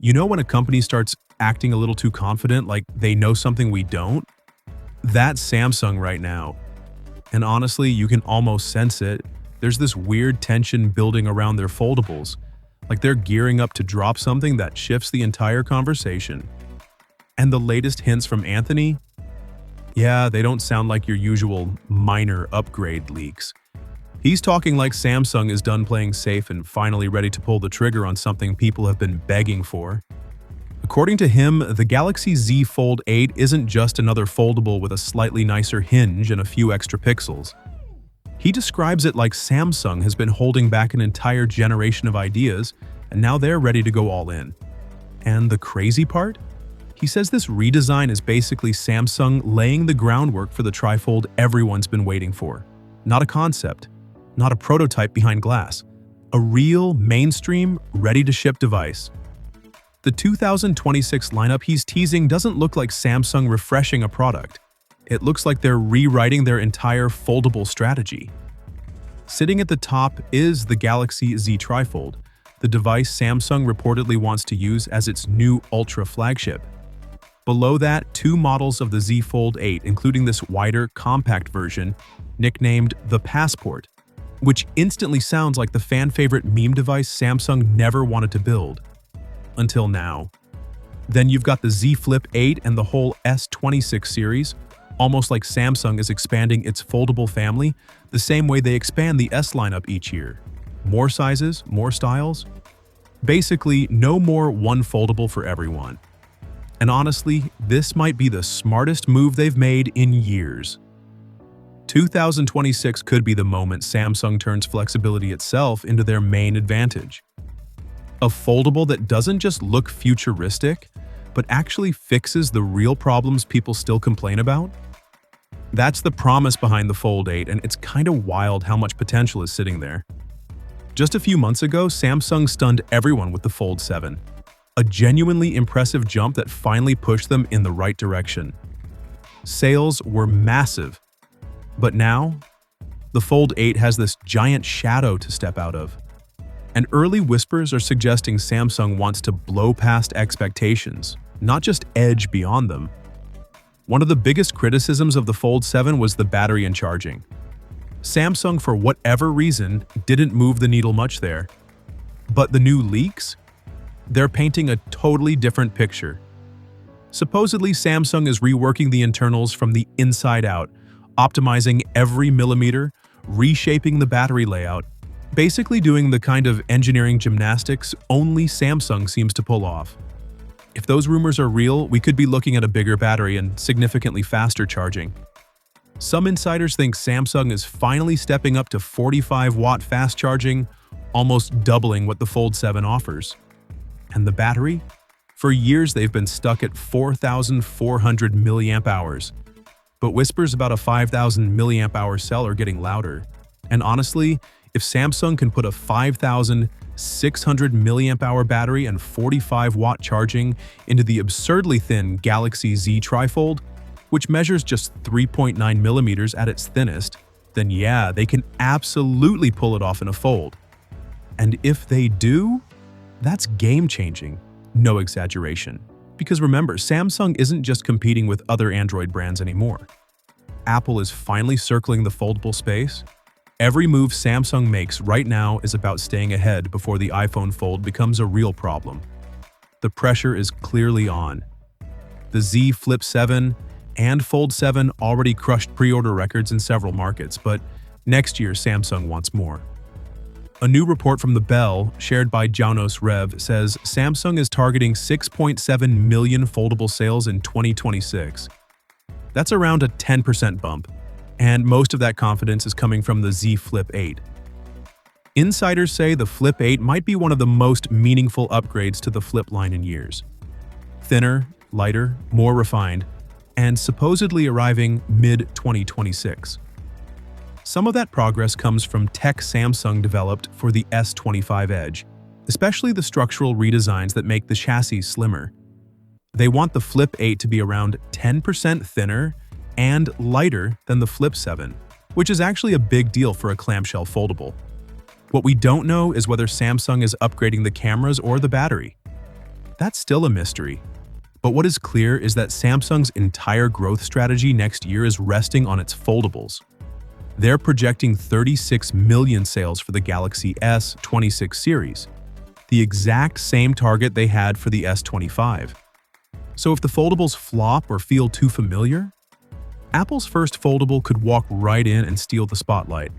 You know when a company starts acting a little too confident, like they know something we don't? That's Samsung right now. And honestly, you can almost sense it. There's this weird tension building around their foldables, like they're gearing up to drop something that shifts the entire conversation. And the latest hints from Anthony? Yeah, they don't sound like your usual minor upgrade leaks. He's talking like Samsung is done playing safe and finally ready to pull the trigger on something people have been begging for. According to him, the Galaxy Z Fold 8 isn't just another foldable with a slightly nicer hinge and a few extra pixels. He describes it like Samsung has been holding back an entire generation of ideas, and now they're ready to go all in. And the crazy part? He says this redesign is basically Samsung laying the groundwork for the trifold everyone's been waiting for. Not a concept, not a prototype behind glass, a real, mainstream, ready-to-ship device. The 2026 lineup he's teasing doesn't look like Samsung refreshing a product. It looks like they're rewriting their entire foldable strategy. Sitting at the top is the Galaxy Z Trifold, the device Samsung reportedly wants to use as its new Ultra flagship. Below that, two models of the Z Fold 8, including this wider, compact version, nicknamed the Passport, which instantly sounds like the fan-favorite meme device Samsung never wanted to build. Until now. Then you've got the Z Flip 8 and the whole S26 series, almost like Samsung is expanding its foldable family the same way they expand the S lineup each year. More sizes, more styles. Basically, no more one foldable for everyone. And honestly, this might be the smartest move they've made in years. 2026 could be the moment Samsung turns flexibility itself into their main advantage. A foldable that doesn't just look futuristic, but actually fixes the real problems people still complain about? That's the promise behind the Fold 8, and it's kind of wild how much potential is sitting there. Just a few months ago, Samsung stunned everyone with the Fold 7. A genuinely impressive jump that finally pushed them in the right direction. Sales were massive. But now, the Fold 8 has this giant shadow to step out of. And early whispers are suggesting Samsung wants to blow past expectations, not just edge beyond them. One of the biggest criticisms of the Fold 7 was the battery and charging. Samsung, for whatever reason, didn't move the needle much there. But the new leaks? They're painting a totally different picture. Supposedly, Samsung is reworking the internals from the inside out, optimizing every millimeter, reshaping the battery layout, basically doing the kind of engineering gymnastics only Samsung seems to pull off. If those rumors are real, we could be looking at a bigger battery and significantly faster charging. Some insiders think Samsung is finally stepping up to 45-watt fast charging, almost doubling what the Fold 7 offers. And the battery? For years they've been stuck at 4,400 milliamp hours. But whispers about a 5,000 milliamp hour cell are getting louder. And honestly, if Samsung can put a 5,600 milliamp hour battery and 45-watt charging into the absurdly thin Galaxy Z Trifold, which measures just 3.9 millimeters at its thinnest, then yeah, they can absolutely pull it off in a fold. And if they do, that's game-changing, no exaggeration. Because remember, Samsung isn't just competing with other Android brands anymore. Apple is finally circling the foldable space. Every move Samsung makes right now is about staying ahead before the iPhone Fold becomes a real problem. The pressure is clearly on. The Z Flip 7 and Fold 7 already crushed pre-order records in several markets, but next year Samsung wants more. A new report from The Bell, shared by Jaunos Rev, says Samsung is targeting 6.7 million foldable sales in 2026. That's around a 10% bump, and most of that confidence is coming from the Z Flip 8. Insiders say the Flip 8 might be one of the most meaningful upgrades to the Flip line in years. Thinner, lighter, more refined, and supposedly arriving mid-2026. Some of that progress comes from tech Samsung developed for the S25 Edge, especially the structural redesigns that make the chassis slimmer. They want the Flip 8 to be around 10% thinner and lighter than the Flip 7, which is actually a big deal for a clamshell foldable. What we don't know is whether Samsung is upgrading the cameras or the battery. That's still a mystery. But what is clear is that Samsung's entire growth strategy next year is resting on its foldables. They're projecting 36 million sales for the Galaxy S26 series, the exact same target they had for the S25. So if the foldables flop or feel too familiar, Apple's first foldable could walk right in and steal the spotlight.